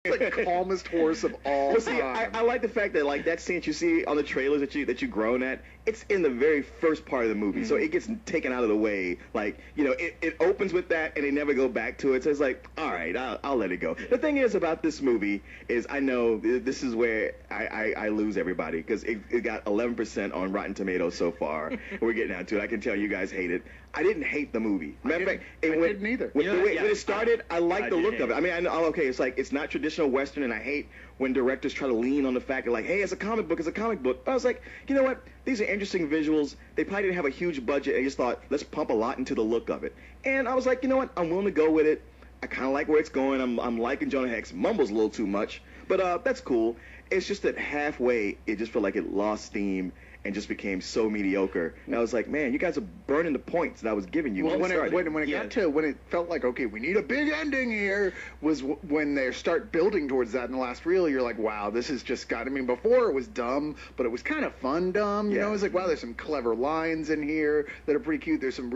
It's like calmest horse of all Well, see, time. I like the fact that like that scene you see on the trailers that you've grown at, it's in the very first part of the movie, so it gets taken out of the way. Like, you know, it opens with that and they never go back to it. So it's like, all right, I'll let it go. The thing is about this movie is I know this is where I lose everybody because it got 11% on Rotten Tomatoes so far. And we're getting down to it. I can tell you guys hate it. I didn't hate the movie. Matter of fact, I didn't either. When it started, I liked the look of it. I mean, I know, okay, it's like it's not traditional Western, and I hate when directors try to lean on the fact that like, hey, it's a comic book. But I was like, you know what? These are interesting visuals. They probably didn't have a huge budget. I just thought, let's pump a lot into the look of it. And I was like, you know what? I'm willing to go with it. I kind of like where it's going. I'm liking Jonah Hex. Mumbles a little too much, but that's cool. It's just that halfway, it just felt like it lost steam and just became so mediocre. And I was like, man, you guys are burning the points that I was giving you. Well, when it felt like, okay, we need a big ending here, was when they start building towards that in the last reel. You're like, wow, this has just got. I mean, before it was dumb, but it was kind of fun dumb. You know, it's like, wow, there's some clever lines in here that are pretty cute. There's some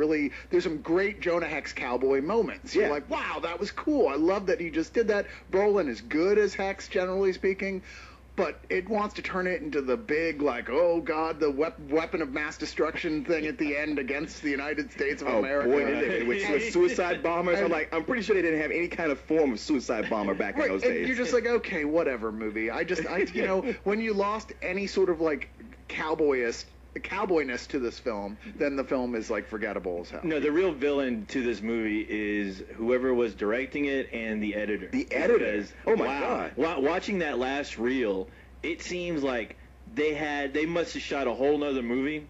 great Jonah Hex cowboy moments. You're like, wow, that was cool. I love that he just did that. Brolin is good as Hex, generally speaking. But it wants to turn it into the big, like, oh, God, the weapon of mass destruction thing at the end against the United States of America. Boy, did they. With suicide bombers. I'm pretty sure they didn't have any kind of form of suicide bomber back in those days. You're just like, okay, whatever, movie. You know, when you lost any sort of, like, cowboyness to this film, then the film is like forgettable as hell. No, the real villain to this movie is whoever was directing it and the editor. The editor? Because, oh my God. Watching that last reel, it seems like they must have shot a whole nother movie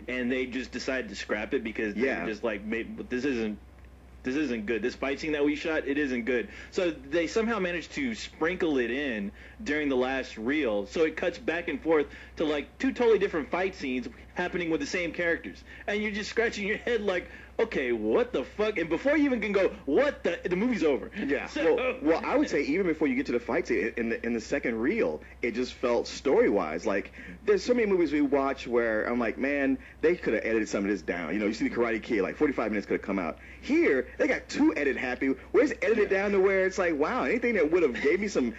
and they just decided to scrap it because they're just like, this isn't good. This fight scene that we shot, it isn't good. So they somehow managed to sprinkle it in during the last reel, so it cuts back and forth to like two totally different fight scenes happening with the same characters. And you're just scratching your head like, okay, what the fuck? And before you even can go, what the movie's over. Yeah. So, well, I would say even before you get to the fight scene, in the second reel, it just felt story-wise. Like, there's so many movies we watch where I'm like, man, they could have edited some of this down. You know, you see the Karate Kid, like 45 minutes could have come out. Here, they got two edit happy, where it's edited down to where it's like, wow, anything that would have gave me some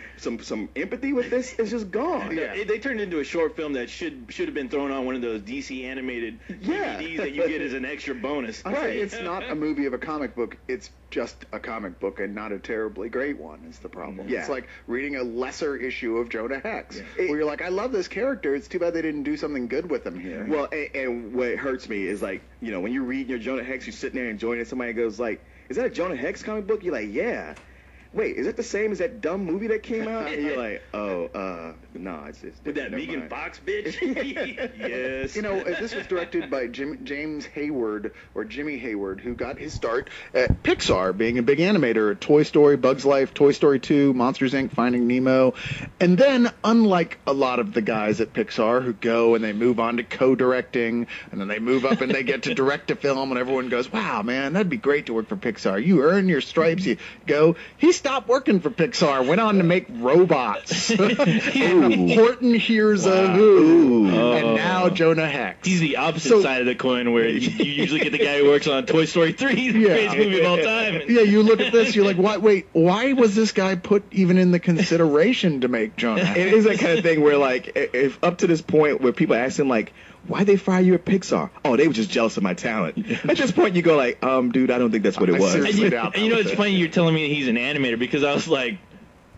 empathy with this is just gone. Yeah. They turned it into a short film that should have been thrown on one of those DC animated DVDs that you get as an extra bonus. It's not a movie of a comic book. It's just a comic book and not a terribly great one is the problem. Yeah. It's like reading a lesser issue of Jonah Hex, where you're like, I love this character. It's too bad they didn't do something good with him here. Well, and what hurts me is like, you know, when you read your Jonah Hex, you're sitting there enjoying it. Somebody goes like, is that a Jonah Hex comic book? You're like, yeah. Wait, is it the same as that dumb movie that came out? And you're like, no, it's with that Megan Fox bitch. Yes. You know, this was directed by James Hayward, or Jimmy Hayward, who got his start at Pixar, being a big animator. Toy Story, Bugs Life, Toy Story 2, Monsters, Inc., Finding Nemo. And then, unlike a lot of the guys at Pixar who go and they move on to co-directing, and then they move up and they get to direct a film, and everyone goes, wow, man, that'd be great to work for Pixar. You earn your stripes. You go. He stopped working for Pixar, went on to make Robots. Horton Hears a Who, and now Jonah Hex. He's the opposite side of the coin, where you usually get the guy who works on Toy Story 3, the greatest movie of all time. Yeah, you look at this, you're like, what? Wait, why was this guy put even in the consideration to make Jonah Hex? It is that kind of thing where, like, if up to this point where people ask him, like, why'd they fire you at Pixar? Oh, they were just jealous of my talent. At this point, you go like, dude, I don't think that's what it was. And you know, it's funny you're telling me he's an animator, because I was like,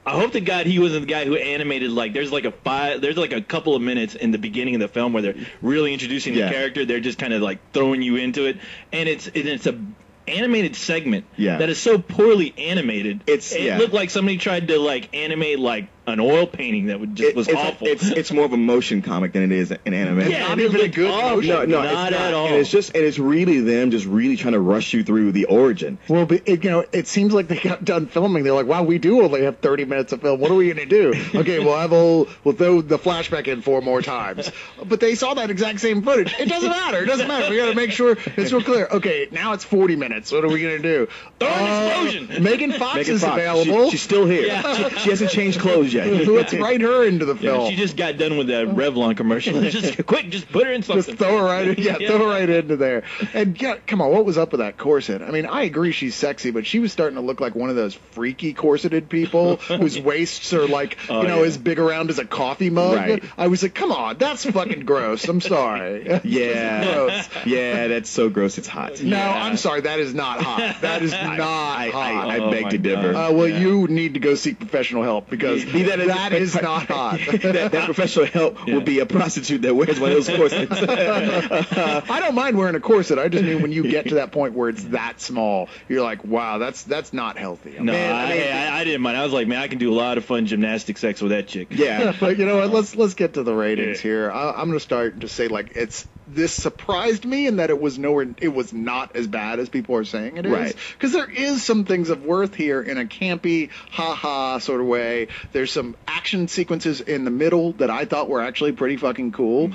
I hope to God he wasn't the guy who animated, like, there's like a couple of minutes in the beginning of the film where they're really introducing the character. They're just kind of like throwing you into it, and it's a animated segment that is so poorly animated. It looked like somebody tried to like animate like an oil painting that was awful. It's more of a motion comic than it is an anime. Yeah, not even a good motion. No, not at all. And it's really them just really trying to rush you through the origin. Well, but it seems like they got done filming. They're like, wow, we do only have 30 minutes of film. What are we going to do? Okay, we'll throw the flashback in 4 more times. But they saw that exact same footage. It doesn't matter. We got to make sure it's real clear. Okay, now it's 40 minutes. planets. What are we gonna do? Throw an explosion. Megan Fox Megan is Fox, available. she's still here. Yeah. She hasn't changed clothes yet. Let's write her into the Yeah, film. she just got done with that Revlon commercial. Just quick, just put her in something. Just throw her right, throw her right into there. And yeah, come on, what was up with that corset? I mean, I agree she's sexy, but she was starting to look like one of those freaky corseted people whose waists are like, as big around as a coffee mug. Right. I was like, come on, that's fucking gross. I'm sorry. Yeah. Gross. Yeah, that's so gross. It's hot. No, I'm sorry, that is not hot. That is not hot. I Oh beg my to differ. Well, you need to go seek professional help because that is not hot. that professional help will be a prostitute that wears one of those corsets. I don't mind wearing a corset. I just mean when you get to that point where it's that small, you're like, wow, that's not healthy. No, Man, I didn't mind. I was like, man, I can do a lot of fun gymnastic sex with that chick. Yeah. But you know what? Let's get to the ratings here. I'm going to start to say like this surprised me in that it was not as bad as people are saying it is. Right. Because there is some things of worth here in a campy, ha-ha sort of way. There's some action sequences in the middle that I thought were actually pretty fucking cool.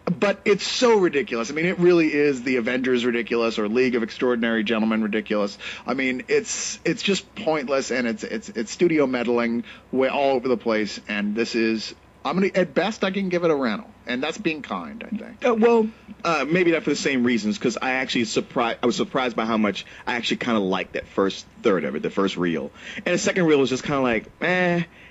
But it's so ridiculous. I mean, it really is the Avengers ridiculous or League of Extraordinary Gentlemen ridiculous. I mean, it's just pointless, and it's studio meddling all over the place. And this is, at best I can give it a rental, and that's being kind, I think. Maybe not for the same reasons, because I was surprised by how much I actually kind of liked that first third of it, the first reel, and the second reel was just kind of like,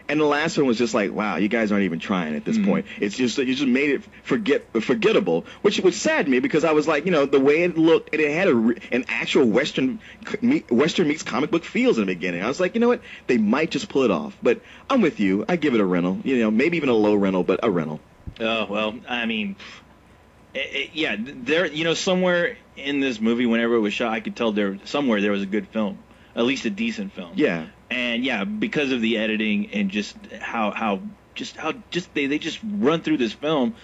and the last one was just like, wow, you guys aren't even trying at this point. It's just you just made it forgettable, which saddened me because I was like, the way it looked, and it had an actual Western meets comic book feels in the beginning. I was like, you know what, they might just pull it off. But I'm with you. I give it a rental. Maybe even a low rental, but a rental. Oh, well, I mean, there, somewhere in this movie, whenever it was shot, I could tell somewhere there was a good film, at least a decent film. Yeah. And yeah, because of the editing and just how they just run through this film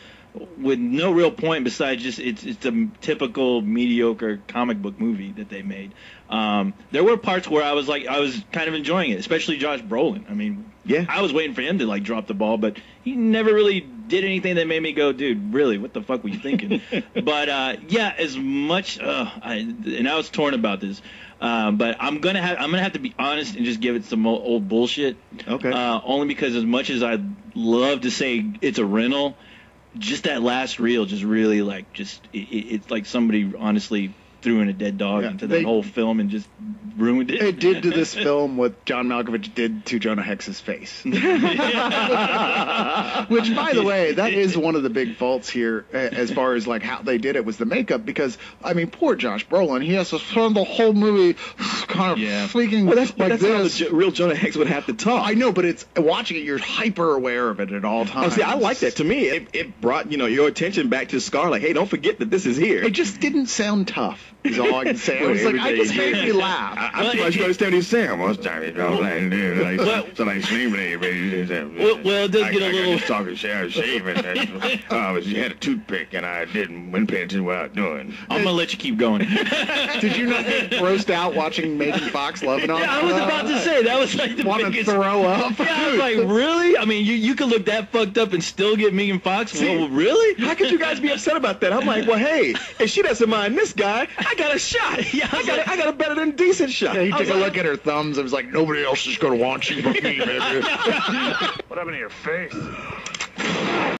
with no real point besides just it's a typical mediocre comic book movie that they made. There were parts where I was kind of enjoying it, especially Josh Brolin. I mean, yeah, I was waiting for him to like drop the ball, but he never really did anything that made me go, dude, really, what the fuck were you thinking? But as much, and I was torn about this. But I'm gonna have to be honest and just give it some old bullshit. Okay. Only because as much as I'd love to say it's a rental, just that last reel just really it's like somebody honestly threw in a dead dog into the whole film and just ruined it. It did to this film what John Malkovich did to Jonah Hex's face. Which, by the way, that is one of the big faults here as far as like how they did it was the makeup, because I mean, poor Josh Brolin, he has to spend the whole movie kind of speaking that's this. how the real Jonah Hex would have to talk. I know, but it's watching it, you're hyper aware of it at all times. Oh, see, I like that. To me, it brought your attention back to the scar. Like, hey, don't forget that this is here. It just didn't sound tough. Is all I can say. It was like, I just made me laugh. I'm surprised you understand what he's saying. Most time you don't like somebody sleeping. Well, it does get a little. I was talking shave, and you had a toothpick, and I didn't pay attention to what I was doing. I'm gonna let you keep going. Did you not get grossed out watching Megan Fox loving on? Yeah, I was about to say that was like the want biggest. To throw up? Yeah, I was like, really? I mean, you could look that fucked up and still get Megan Fox. Well, really? How could you guys be upset about that? I'm like, well, hey, if she doesn't mind this guy, I got a shot. Yeah, I got a better than decent shot. Yeah, he took a look at her thumbs and was like, nobody else is going to want you but me, baby. What happened to your face?